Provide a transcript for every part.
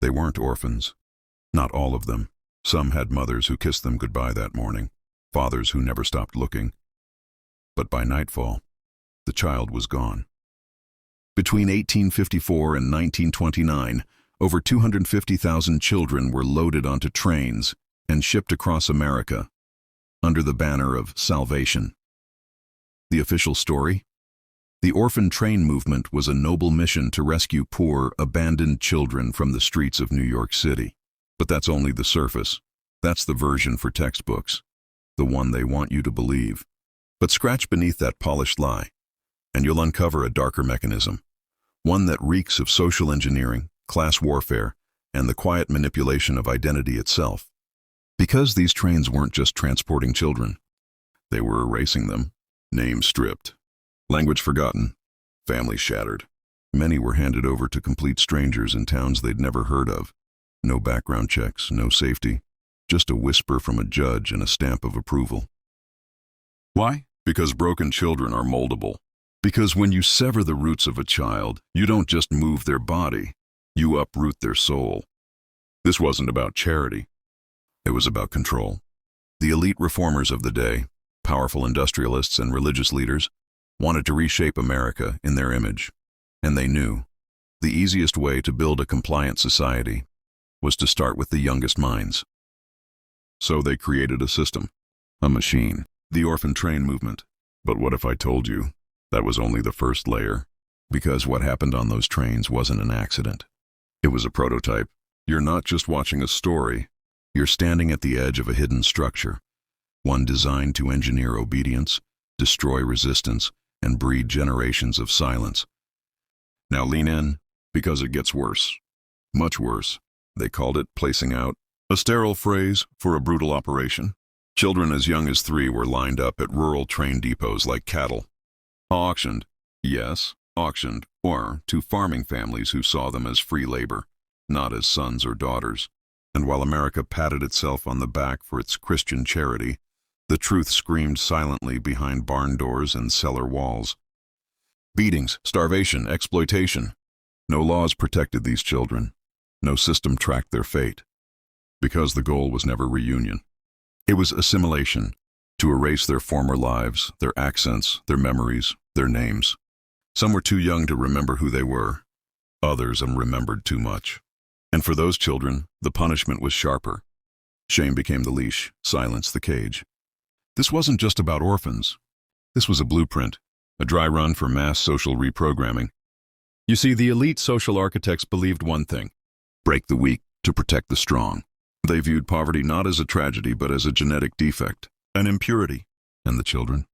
They weren't orphans. Not all of them. Some had mothers who kissed them goodbye that morning, fathers who never stopped looking. But by nightfall, the child was gone. Between 1854 and 1929, over 250,000 children were loaded onto trains and shipped across America under the banner of salvation. The official story? The orphan train movement was a noble mission to rescue poor, abandoned children from the streets of New York City. But that's only the surface. That's the version for textbooks, the one they want you to believe. But scratch beneath that polished lie, and you'll uncover a darker mechanism, one that reeks of social engineering, class warfare, and the quiet manipulation of identity itself. Because these trains weren't just transporting children, they were erasing them, names stripped, language forgotten, families shattered. Many were handed over to complete strangers in towns they'd never heard of. No background checks, no safety, just a whisper from a judge and a stamp of approval. Why? Because broken children are moldable. Because when you sever the roots of a child, you don't just move their body, you uproot their soul. This wasn't about charity. It was about control. The elite reformers of the day, powerful industrialists and religious leaders, wanted to reshape America in their image. And they knew the easiest way to build a compliant society was to start with the youngest minds. So they created a system, a machine, the orphan train movement. But what if I told you that was only the first layer? Because what happened on those trains wasn't an accident. It was a prototype. You're not just watching a story. You're standing at the edge of a hidden structure, one designed to engineer obedience, destroy resistance, and breed generations of silence. Now lean in, because it gets worse. Much worse. They called it placing out, a sterile phrase for a brutal operation. Children as young as 3 were lined up at rural train depots like cattle. Auctioned, yes, auctioned, or to farming families who saw them as free labor, not as sons or daughters. And while America patted itself on the back for its Christian charity, the truth screamed silently behind barn doors and cellar walls. Beatings, starvation, exploitation. No laws protected these children. No system tracked their fate. Because the goal was never reunion. It was assimilation, to erase their former lives, their accents, their memories, their names. Some were too young to remember who they were. Others remembered too much. And for those children, the punishment was sharper. Shame became the leash, silence the cage. This wasn't just about orphans. This was a blueprint, a dry run for mass social reprogramming. You see, the elite social architects believed one thing: break the weak to protect the strong. They viewed poverty not as a tragedy, but as a genetic defect, an impurity. And the children?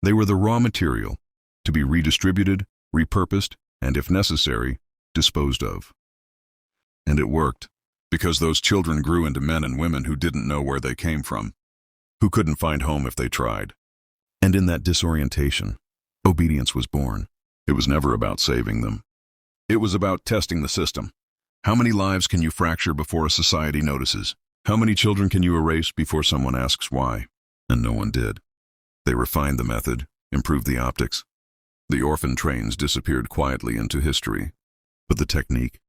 They were the raw material, to be redistributed, repurposed, and if necessary, disposed of. And it worked, because those children grew into men and women who didn't know where they came from, who couldn't find home if they tried. And in that disorientation, obedience was born. It was never about saving them. It was about testing the system. How many lives can you fracture before a society notices? How many children can you erase before someone asks why? And no one did. They refined the method, improved the optics. The orphan trains disappeared quietly into history. But the technique,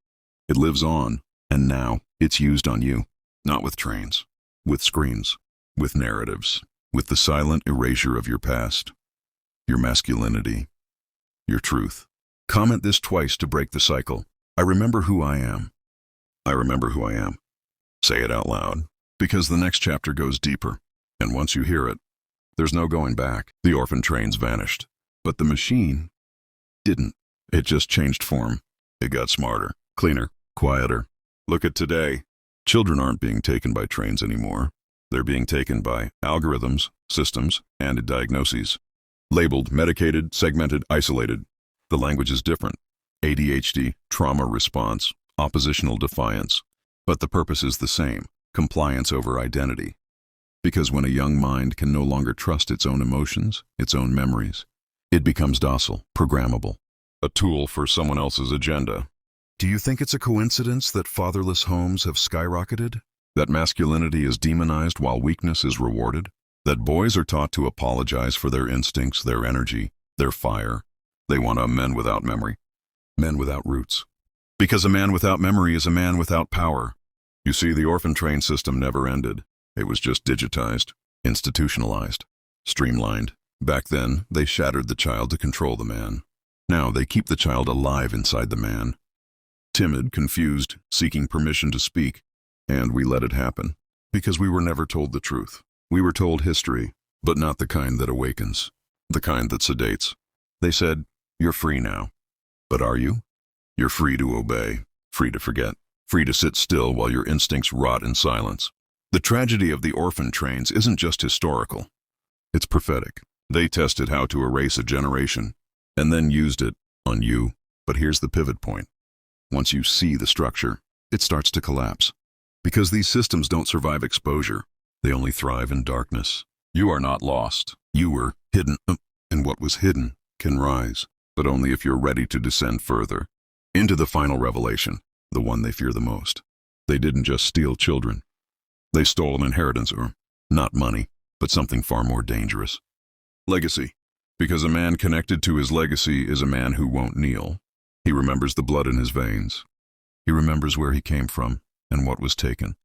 it lives on, and now it's used on you. Not with trains, with screens, with narratives, with the silent erasure of your past, your masculinity, your truth. Comment this twice to break the cycle. I remember who I am. I remember who I am. Say it out loud, because the next chapter goes deeper. And once you hear it, there's no going back. The orphan trains vanished. But the machine didn't. It just changed form. It got smarter, cleaner, quieter. Look at today. Children aren't being taken by trains anymore. They're being taken by algorithms, systems, and diagnoses. Labeled, medicated, segmented, isolated. The language is different. ADHD, trauma response, oppositional defiance. But the purpose is the same: compliance over identity. Because when a young mind can no longer trust its own emotions, its own memories, it becomes docile, programmable, a tool for someone else's agenda. Do you think it's a coincidence that fatherless homes have skyrocketed? That masculinity is demonized while weakness is rewarded? That boys are taught to apologize for their instincts, their energy, their fire? They want men without memory, men without roots. Because a man without memory is a man without power. You see, the orphan train system never ended. It was just digitized, institutionalized, streamlined. Back then, they shattered the child to control the man. Now they keep the child alive inside the man. Timid, confused, seeking permission to speak. And we let it happen. Because we were never told the truth. We were told history, but not the kind that awakens. The kind that sedates. They said, "You're free now." But are you? You're free to obey, free to forget, free to sit still while your instincts rot in silence. The tragedy of the orphan trains isn't just historical. It's prophetic. They tested how to erase a generation, and then used it on you. But here's the pivot point. Once you see the structure, it starts to collapse. Because these systems don't survive exposure. They only thrive in darkness. You are not lost. You were hidden, and what was hidden can rise, but only if you're ready to descend further. Into the final revelation, the one they fear the most. They didn't just steal children. They stole an inheritance, or not money, but something far more dangerous. Legacy. Because a man connected to his legacy is a man who won't kneel. He remembers the blood in his veins. He remembers where he came from and what was taken.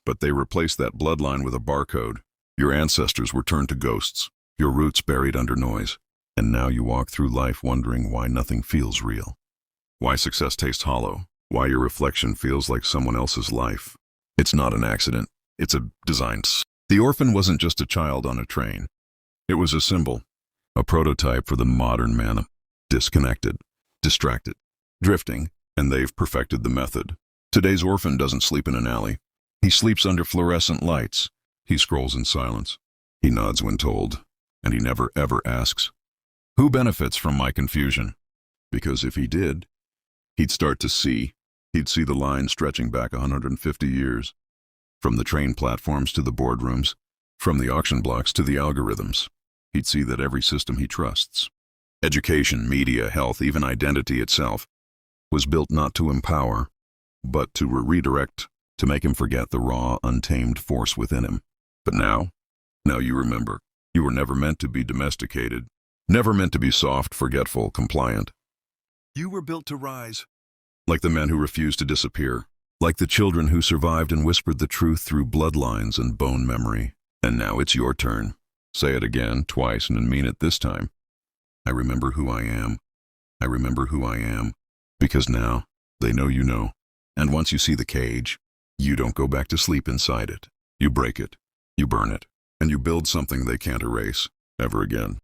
But they replaced that bloodline with a barcode. Your ancestors were turned to ghosts, your roots buried under noise. And now you walk through life wondering why nothing feels real. Why success tastes hollow. Why your reflection feels like someone else's life. It's not an accident. It's a design. The orphan wasn't just a child on a train. It was a symbol, a prototype for the modern man. Disconnected, distracted, drifting, and they've perfected the method. Today's orphan doesn't sleep in an alley. He sleeps under fluorescent lights. He scrolls in silence. He nods when told, and he never ever asks, "Who benefits from my confusion?" Because if he did, he'd start to see. He'd see the line stretching back 150 years. From the train platforms to the boardrooms, from the auction blocks to the algorithms. He'd see that every system he trusts, education, media, health, even identity itself, was built not to empower, but to redirect, to make him forget the raw, untamed force within him. But now you remember. You were never meant to be domesticated, never meant to be soft, forgetful, compliant. You were built to rise. Like the men who refused to disappear. Like the children who survived and whispered the truth through bloodlines and bone memory. And now it's your turn. Say it again, twice, and mean it this time. I remember who I am. I remember who I am. Because now, they know you know. And once you see the cage, you don't go back to sleep inside it. You break it. You burn it. And you build something they can't erase, ever again.